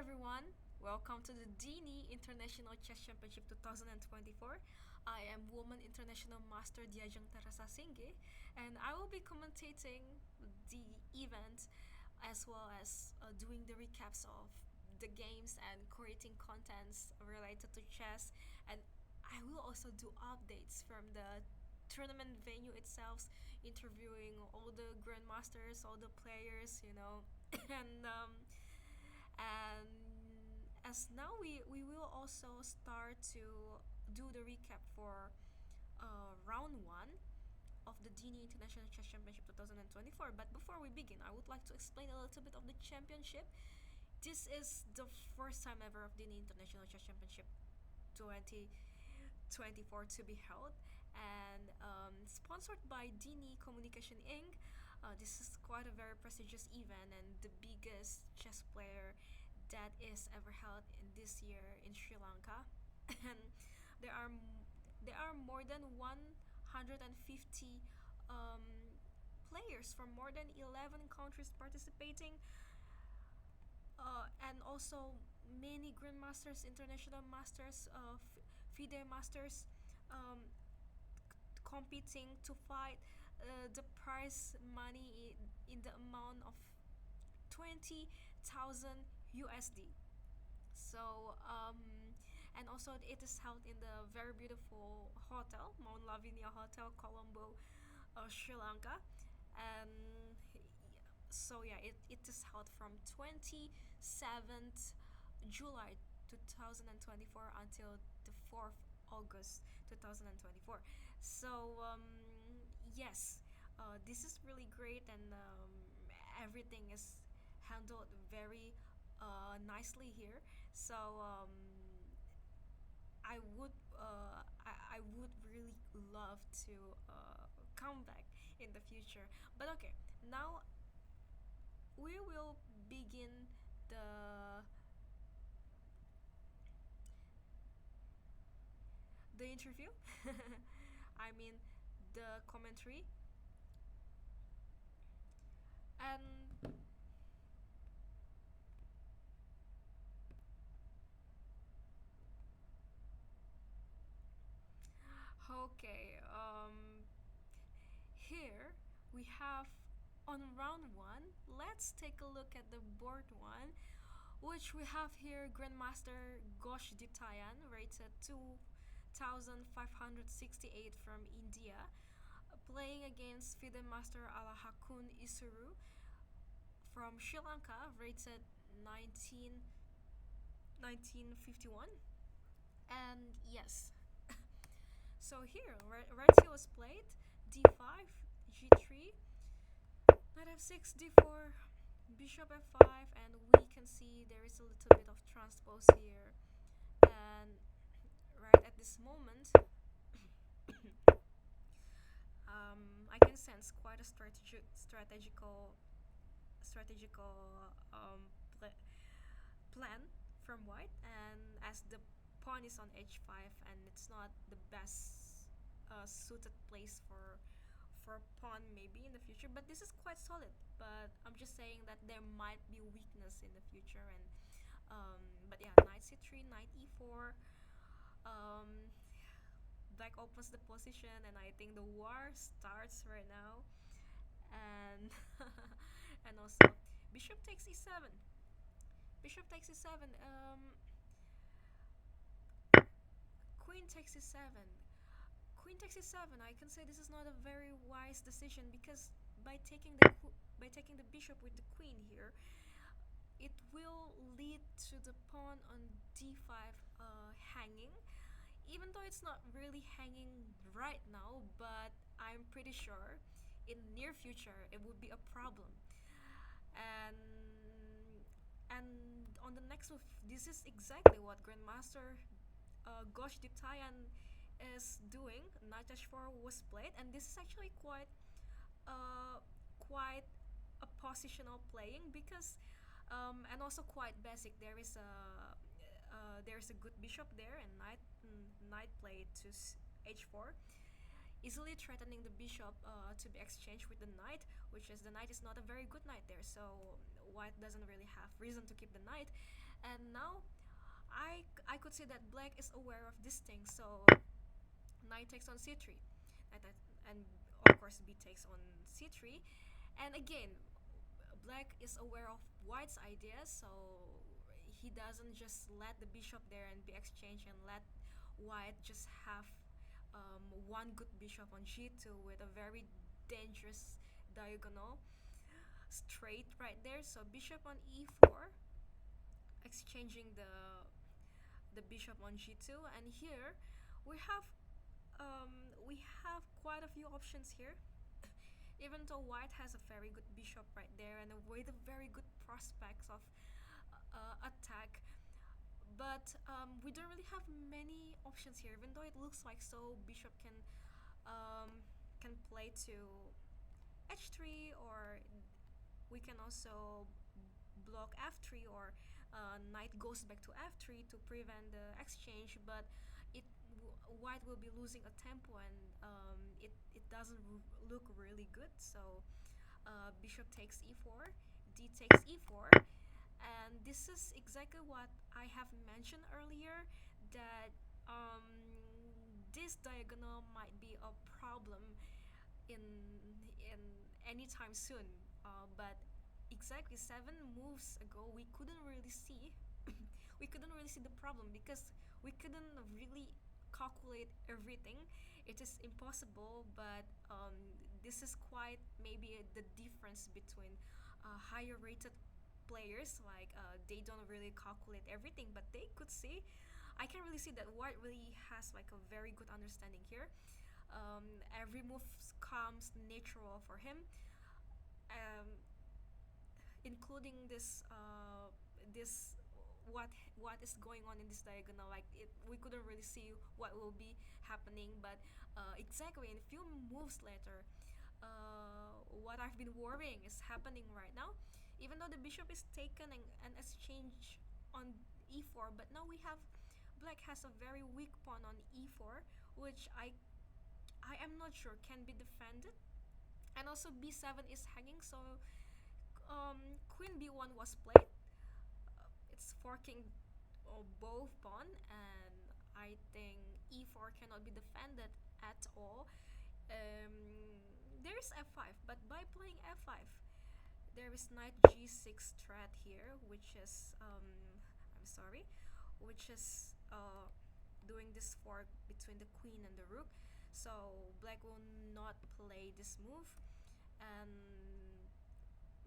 everyone, welcome to the DINI International Chess Championship 2024. I am Woman International Master Diajeng Theresa Singgih, and I will be commentating the event as well as doing the recaps of the games and creating contents related to chess. And I will also do updates from the tournament venue itself, interviewing all the grandmasters, all the players, and as now we will also start to do the recap for round one of the DINI International Chess Championship 2024. But before we begin, I would like to explain a little bit of the championship. This is the first time ever of DINI International Chess Championship 2024 to be held, and sponsored by DINI Communication Inc. This is quite a very prestigious event and the biggest chess player that is ever held in this year in Sri Lanka. And there are more than 150 um, players from more than 11 countries participating, and also many grandmasters, international masters, FIDE masters, um, competing to fight the prize money in the amount of 20,000 USD. So, and also it is held in the very beautiful hotel, Mount Lavinia Hotel, Colombo, Sri Lanka. And so yeah, it is held from 27th July 2024 until the 4th August 2024. So yes, this is really great, and everything is handled very nicely here. So I would really love to come back in the future. But okay, now we will begin the the interview. I mean the commentary, and okay, here we have on round one. Let's take a look at the board one, which we have here Grandmaster Ghosh Ditayan, rated 2568 from India, playing against FIDE Master Alahakun Isuru from Sri Lanka, rated 1951. And yes, so here, right here was played d5, g3, knight f6, d4, bishop f5, and we can see there is a little bit of transpose here. And right at this moment, I can sense quite a strategical plan from white, and as the pawn is on h5 and it's not the best suited place for pawn maybe in the future, but this is quite solid. But I'm just saying that there might be weakness in the future. And but yeah, knight c3, knight e4, um, black opens the position, and I think the war starts right now. And and also bishop takes e7, bishop takes e7, queen takes e7, queen takes e7. I can say this is not a very wise decision, because by taking the bishop with the queen here, it will lead to the pawn on d5 hanging, even though it's not really hanging right now, but I'm pretty sure in near future it would be a problem. And and on the next move, this is exactly what Grandmaster Ghosh Diptayan is doing. Knight h4 was played, and this is actually quite a positional playing, because and also quite basic. There is a good bishop there, and knight played to h4, easily threatening the bishop to be exchanged with the knight, which is the knight is not a very good knight there. So white doesn't really have reason to keep the knight. And now I could say that black is aware of this thing. So knight takes on c3, and of course b takes on c3. And again, black is aware of white's idea, so he doesn't just let the bishop there and be exchanged and let white just have one good bishop on g2 with a very dangerous diagonal straight right there. So bishop on e4, exchanging the bishop on g2, and here we have we have quite a few options here. Even though white has a very good bishop right there and with a very good prospects of attack, but we don't really have many options here. Even though it looks like so, bishop um, can play to h3, or we can also block f3, or knight goes back to f3 to prevent the exchange. But it white will be losing a tempo, and it doesn't look really good. So bishop takes e4, d takes e4, and this is exactly what I have mentioned earlier, that this diagonal might be a problem in in any time soon. But exactly 7 moves ago, we couldn't really see the problem because we couldn't really calculate everything. It is impossible, but this is quite maybe the difference between higher rated players. Like they don't really calculate everything, but they could see. I can really see that White really has like a very good understanding here. Every move comes natural for him, um, including this what is going on in this diagonal. Like we couldn't really see what will be happening, but exactly in a few moves later, what I've been worrying is happening right now. Even though the bishop is taken and exchange on e4, but now we have black has a very weak pawn on e4, which I am not sure can be defended. And also b7 is hanging, so queen b1 was played. It's forking both pawn, and I think e4 cannot be defended at all. Um, there is f5, but by playing f5, there is knight g6 threat here, which is I'm sorry, which is doing this fork between the queen and the rook. So black will not play this move, and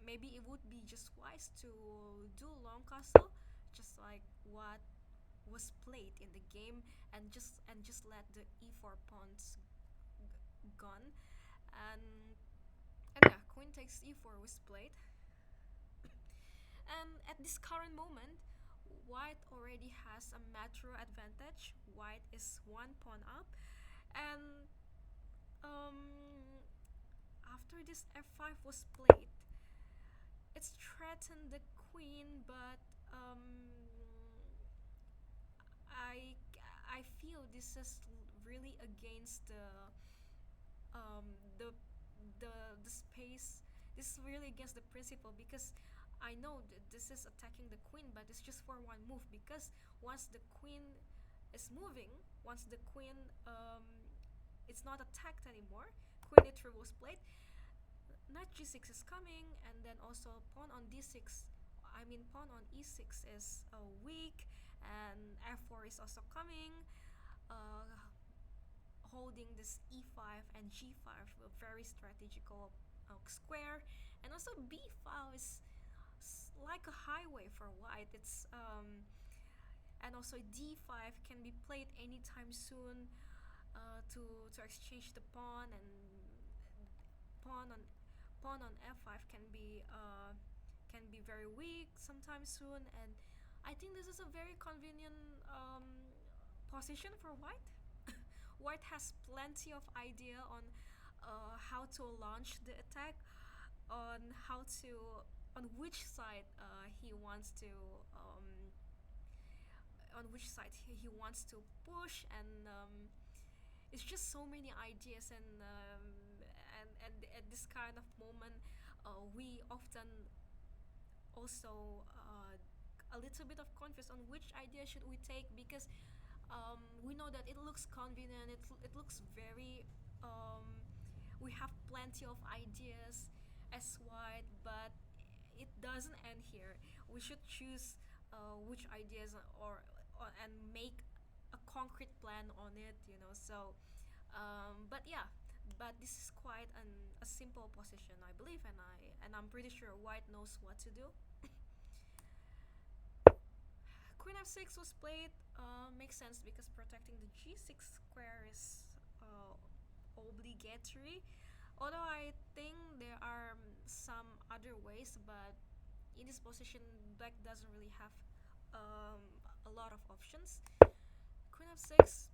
maybe it would be just wise to do long castle, just like what was played in the game, and just let the e4 pawns gone. And and yeah, queen takes e4 was played. And at this current moment, white already has a macro advantage. White is one pawn up, and um, after this f5 was played, it's threatened the queen, but I I feel this is really against um, the the the space. This is really against the principle, because I know that this is attacking the queen, but it's just for one move. Because once the queen is moving, once the queen it's not attacked anymore, queen e3 was played, knight g6 is coming, and then also pawn on d6. I mean, pawn on e6 is weak, and f4 is also coming, uh, holding this e5 and g5, a very strategical square. And also b5 is like a highway for white. It's and also d5 can be played anytime soon, to exchange the pawn, and pawn on pawn on f5 can be very weak sometime soon. And I think this is a very convenient position for white. White has plenty of idea on how to launch the attack, on how to on which side he wants to on which side he wants to push. And it's just so many ideas. And at this kind of moment, we often also little bit of confused on which idea should we take, because we know that it looks convenient. It looks very. We have plenty of ideas as white, but it doesn't end here. We should choose which ideas, and make a concrete plan on it. So, but yeah, but this is quite a simple position, I believe, and I'm pretty sure white knows what to do. Queen f6 was played. Makes sense because protecting the g6 square is obligatory. Although I think there are some other ways, but in this position, black doesn't really have um, a lot of options. Queen f6,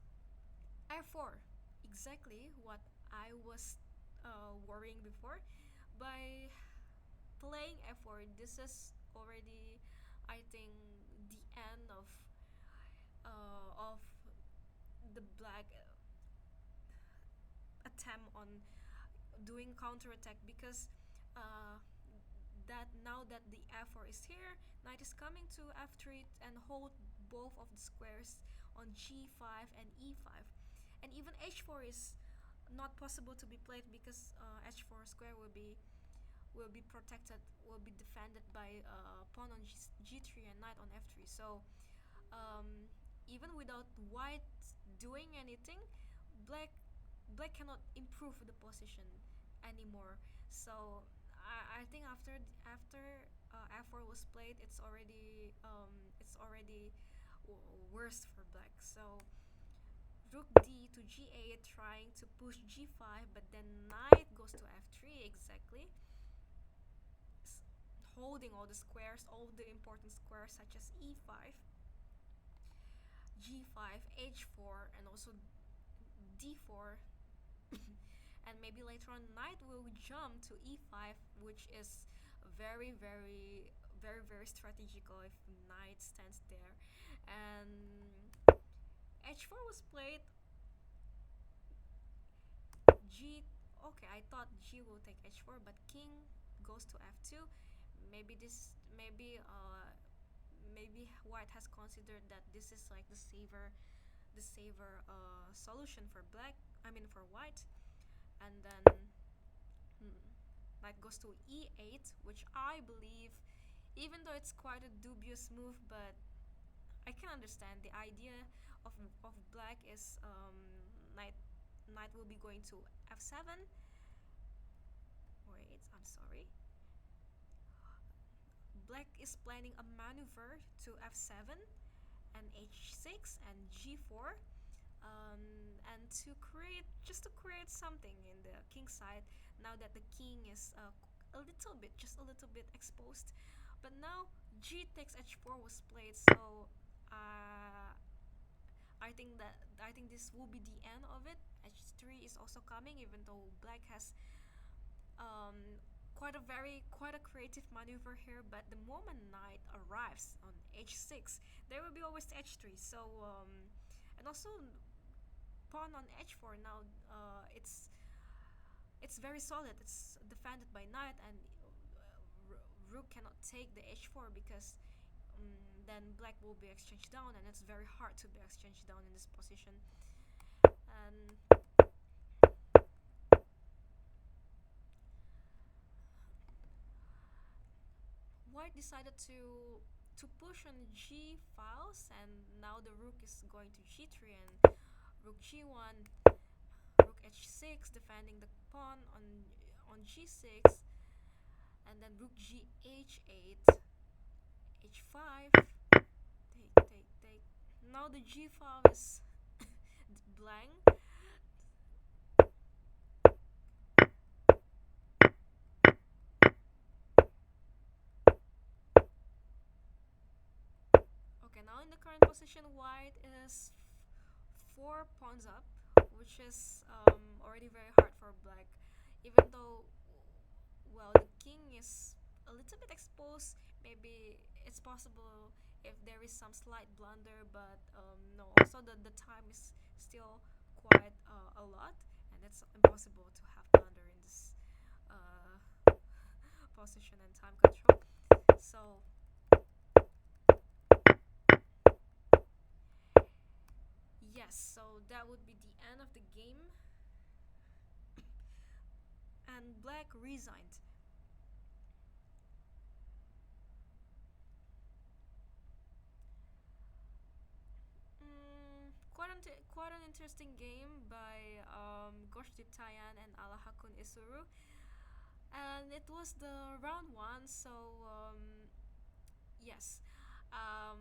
f4, exactly what I was worrying before. By playing f4, this is already, I think, the end of the black attempt on doing counterattack, because uh, that now that the f4 is here, knight is coming to f3 and hold both of the squares on g5 and e5, and even h4 is not possible to be played because h4 square will be protected, will be defended by pawn on g3 and knight on f3. So um, even without white doing anything, black black cannot improve the position anymore. So I think after f4 was played, it's already worse for black. So rook d to g8, trying to push g5, but then knight goes to f3 exactly, holding all the squares, all the important squares such as e5, g5, h4, and also d4. And maybe later on knight will jump to e5, which is very, very, very, very strategical if knight stands there. And h4 was played. G. Okay, I thought g will take h4, but king goes to f2. Maybe white has considered that this is like the saver solution for black. I mean for white. And then hmm, knight goes to e8, which I believe, even though it's quite a dubious move, but I can understand the idea of black is knight knight will be going to f7. Wait, I'm sorry. Black is planning a maneuver to f7 and h6 and g4, um, and to create something in the king side. Now that the king is just a little bit exposed, but now g takes h4 was played, so uh, I think this will be the end of it. H3 is also coming, even though black has um, quite a creative maneuver here. But the moment knight arrives on h6, there will be always h3. So and also pawn on h4 now. It's very solid. It's defended by knight, and rook cannot take the h4 because then black will be exchanged down, and it's very hard to be exchanged down in this position. And white decided to push on g files, and now the rook is going to g3 and rook g1, rook h6, defending the pawn on g6, and then rook g h8, h5, take. Now the g file is blank. Okay, now in the current position, white is 4 pawns up, which is already very hard for black. Even though, well, the king is a little bit exposed, maybe it's possible if there is some slight blunder, but no. Also, the time is still quite a lot, and it's impossible to have blunder in this uh, position and time control. So yes, so that would be the end of the game, and Black resigned. Quite an interesting game by Goshdip Tayan and Alahakun Isuru, and it was the round one. So yes, um,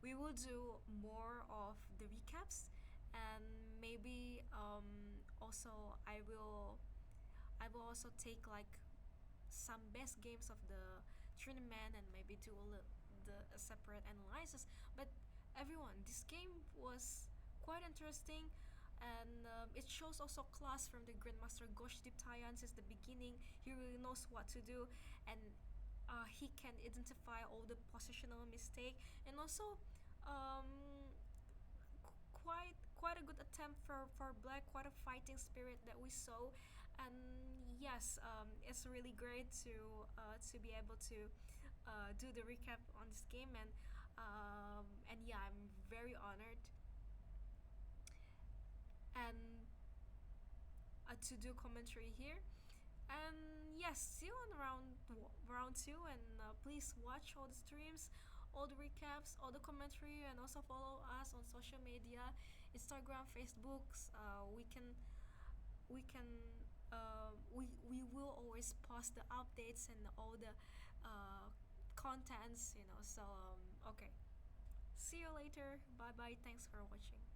we will do more of the recaps, and maybe also I will also take like some best games of the tournament and maybe do the a separate analysis. But everyone, this game was quite interesting, and it shows also class from the Grandmaster Goshdip Tayan since the beginning. He really knows what to do, and he can identify all the positional mistake, and also um, quite a good attempt for Black, quite a fighting spirit that we saw, and yes, it's really great to be able to do the recap on this game, and yeah, I'm very honored and to do commentary here. And yes, see you on round two, and please watch all the streams, all the recaps, all the commentary, and also follow us on social media, Instagram, Facebooks. We will always post the updates and all the contents. So okay, see you later. Bye bye. Thanks for watching.